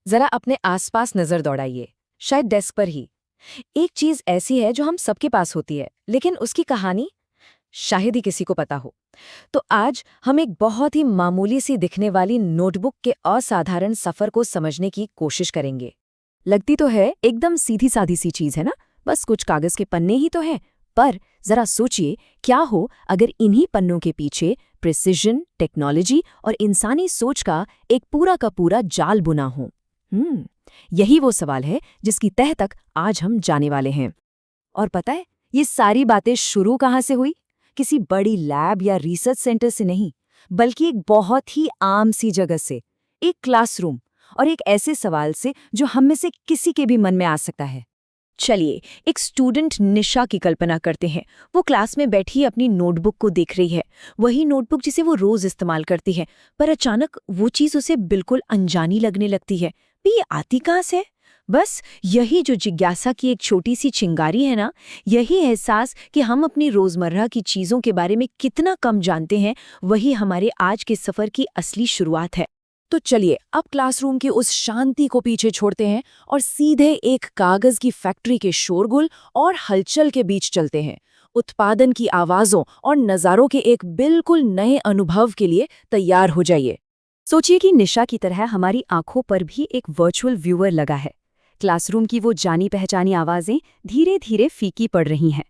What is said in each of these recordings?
जरा अपने आसपास नजर दौड़ाइए, शायद डेस्क पर ही। एक चीज ऐसी है जो हम सबके पास होती है, लेकिन उसकी कहानी शायद ही किसी को पता हो। तो आज हम एक बहुत ही मामूली सी दिखने वाली नोटबुक के असाधारण सफर को समझने की कोशिश करेंगे। लगती तो है एकदम सीधी सादी सी चीज है ना, बस कुछ कागज के पन्ने ही तो हैं। पर जरा सोचिए, क्या हो अगर इन्हीं पन्नों के पीछे प्रिसिजन, टेक्नोलॉजी और इंसानी सोच का एक पूरा का पूरा जाल बुना हो। यही वो सवाल है जिसकी तह तक आज हम जाने वाले हैं। और पता है, ये सारी बातें शुरू कहाँ से हुई? किसी बड़ी लैब या रिसर्च सेंटर से नहीं, बल्कि एक बहुत ही आम सी जगह से, एक क्लासरूम, और एक ऐसे सवाल से जो हम में से किसी के भी मन में आ सकता है। चलिए, एक स्टूडेंट निशा की कल्पना करते हैं। वो क्लास में बैठी अपनी नोटबुक को देख रही है, वही नोटबुक जिसे वो रोज इस्तेमाल करती है। पर अचानक वो चीज उसे बिल्कुल अनजानी लगने लगती है। भी ये आती कहाँ से? बस यही जो जिज्ञासा की एक छोटी सी चिंगारी है ना, यही एहसास कि हम अपनी रोजमर्रा की चीजों के बारे में कितना कम जानते हैं, वही हमारे आज के सफर की असली शुरुआत है। तो चलिए अब क्लासरूम की उस शांति को पीछे छोड़ते हैं और सीधे एक कागज की फैक्ट्री के शोरगुल और हलचल के बीच चलते हैं। उत्पादन की आवाजों और नज़ारों के एक बिल्कुल नए अनुभव के लिए तैयार हो जाइए। सोचिए कि निशा की तरह हमारी आंखों पर भी एक वर्चुअल व्यूअर लगा है। क्लासरूम की वो जानी पहचानी आवाजें धीरे धीरे फीकी पड़ रही हैं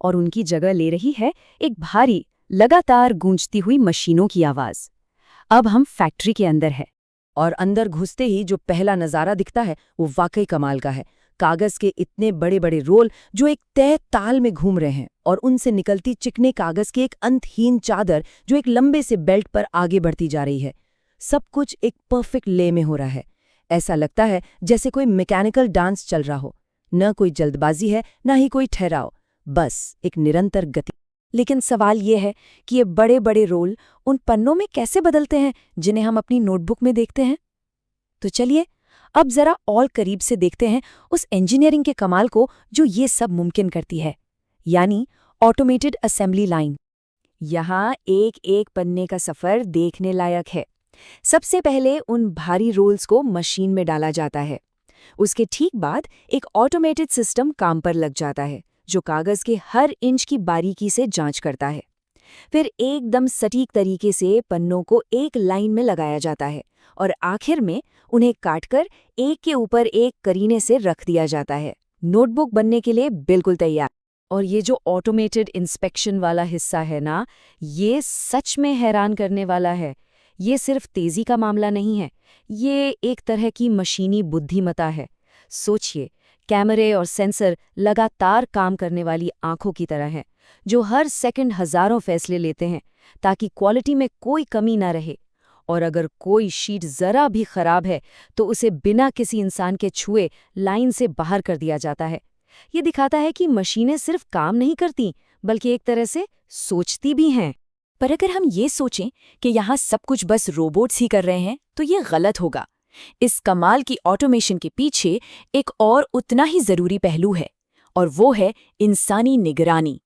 और उनकी जगह ले रही है एक भारी, लगातार गूंजती हुई मशीनों की आवाज। अब हम फैक्ट्री के अंदर है, और अंदर घुसते ही जो पहला नज़ारा दिखता है वो वाकई कमाल का है। कागज के इतने बड़े बड़े रोल जो एक तय ताल में घूम रहे हैं, और उनसे निकलती चिकने कागज की एक अंतहीन चादर जो एक लंबे से बेल्ट पर आगे बढ़ती जा रही है। सब कुछ एक परफेक्ट ले में हो रहा है। ऐसा लगता है जैसे कोई मैकेनिकल डांस चल रहा हो। न कोई जल्दबाजी है, न ही कोई ठहराव, बस एक निरंतर गति। लेकिन सवाल ये है कि ये बड़े बड़े रोल उन पन्नों में कैसे बदलते हैं जिन्हें हम अपनी नोटबुक में देखते हैं? तो चलिए अब जरा और करीब से देखते हैं उस इंजीनियरिंग के कमाल को जो ये सब मुमकिन करती है, यानी ऑटोमेटेड असेंबली लाइन। यहाँ एक एक पन्ने का सफर देखने लायक है। सबसे पहले उन भारी रोल्स को मशीन में डाला जाता है। उसके ठीक बाद एक ऑटोमेटेड सिस्टम काम पर लग जाता है जो कागज के हर इंच की बारीकी से जांच करता है। फिर एकदम सटीक तरीके से पन्नों को एक लाइन में लगाया जाता है और आखिर में उन्हें काटकर एक के ऊपर एक करीने से रख दिया जाता है। नोटबुक बनने के लिए बिल्कुल तैयार। और ये जो ऑटोमेटेड इंस्पेक्शन वाला हिस्सा है ना, ये सच में हैरान करने वाला है। ये सिर्फ तेजी का मामला नहीं है, ये एक तरह की मशीनी बुद्धिमत्ता है। सोचिए, कैमरे और सेंसर लगातार काम करने वाली आंखों की तरह हैं, जो हर सेकंड हजारों फैसले लेते हैं ताकि क्वालिटी में कोई कमी ना रहे। और अगर कोई शीट जरा भी खराब है तो उसे बिना किसी इंसान के छुए लाइन से बाहर कर दिया जाता है। ये दिखाता है कि मशीनें सिर्फ काम नहीं करती, बल्कि एक तरह से सोचती भी हैं। पर अगर हम ये सोचें कि यहाँ सब कुछ बस रोबोट्स ही कर रहे हैं, तो ये गलत होगा। इस कमाल की ऑटोमेशन के पीछे एक और उतना ही जरूरी पहलू है, और वो है इंसानी निगरानी।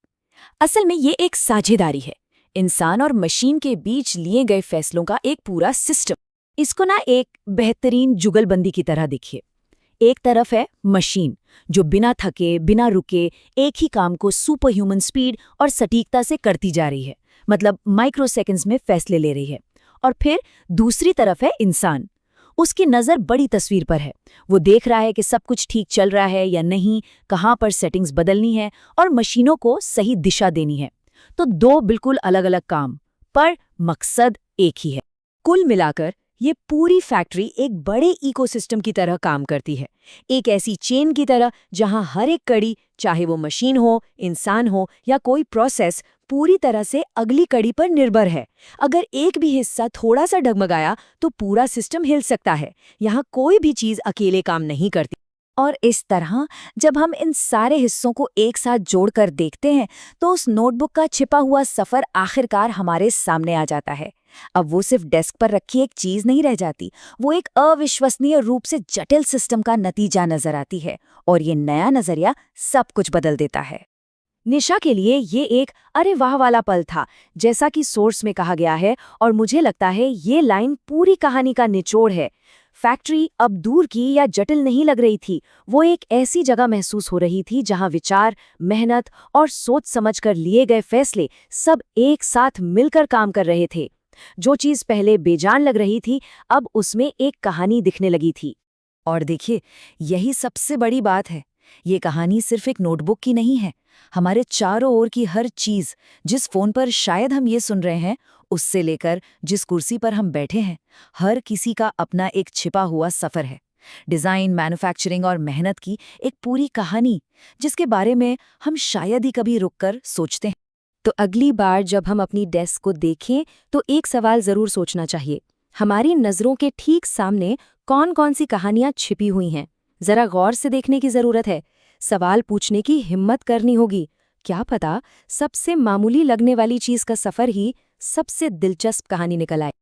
असल में ये एक साझेदारी है, इंसान और मशीन के बीच लिए गए फैसलों का एक पूरा सिस्टम। इसको ना एक बेहतरीन जुगलबंदी की तरह देखिए। एक तरफ है मशीन जो बिना थके, बिना रुके एक ही काम को सुपर ह्यूमन स्पीड और सटीकता से करती जा रही है, मतलब माइक्रो सेकंड्स में फैसले ले रही है। और फिर दूसरी तरफ है इंसान। उसकी नज़र बड़ी तस्वीर पर है। वो देख रहा है कि सब कुछ ठीक चल रहा है या नहीं, कहाँ पर सेटिंग्स बदलनी है और मशीनों को सही दिशा देनी है। तो दो बिल्कुल अलग अलग काम, पर मकसद एक ही है। कुल मिलाकर ये पूरी फैक्ट्री एक बड़े इकोसिस्टम की तरह काम करती है, एक ऐसी चेन की तरह जहां हर एक कड़ी, चाहे वो मशीन हो, इंसान हो या कोई प्रोसेस, पूरी तरह से अगली कड़ी पर निर्भर है। अगर एक भी हिस्सा थोड़ा सा डगमगाया तो पूरा सिस्टम हिल सकता है। यहाँ कोई भी चीज अकेले काम नहीं करती। और इस तरह जब हम इन सारे हिस्सों को एक साथ जोड़कर देखते हैं तो उस नोटबुक का छिपा हुआ सफर आखिरकार हमारे सामने आ जाता है। अब वो सिर्फ डेस्क पर रखी एक चीज नहीं रह जाती, वो एक अविश्वसनीय रूप से जटिल सिस्टम का नतीजा नजर आती है, और ये नया नजरिया सब कुछ बदल देता है। निशा के लिए ये एक अरे वाह वाला पल था, जैसा कि सोर्स में कहा गया है, और मुझे लगता है ये लाइन पूरी कहानी का निचोड़ है। फैक्ट्री अब दूर की या जटिल नहीं लग रही थी, वो एक ऐसी जगह महसूस हो रही थी जहां विचार, मेहनत और सोच समझकर लिए गए फैसले सब एक साथ मिलकर काम कर रहे थे। जो चीज पहले बेजान लग रही थी, अब उसमें एक कहानी दिखने लगी थी। और देखिए, यही सबसे बड़ी बात है। ये कहानी सिर्फ एक नोटबुक की नहीं है। हमारे चारों ओर की हर चीज, जिस फोन पर शायद हम ये सुन रहे हैं, उससे लेकर जिस कुर्सी पर हम बैठे हैं, हर किसी का अपना एक छिपा हुआ सफर है। डिजाइन, मैन्युफैक्चरिंग और मेहनत की एक पूरी कहानी, जिसके बारे में हम शायद ही कभी रुककर सोचते हैं। तो अगली बार जब हम अपनी डेस्क को देखें तो एक सवाल जरूर सोचना चाहिए, हमारी नजरों के ठीक सामने कौन कौन सी कहानियां छिपी हुई हैं। जरा गौर से देखने की जरूरत है, सवाल पूछने की हिम्मत करनी होगी। क्या पता सबसे मामूली लगने वाली चीज का सफर ही सबसे दिलचस्प कहानी निकल आए।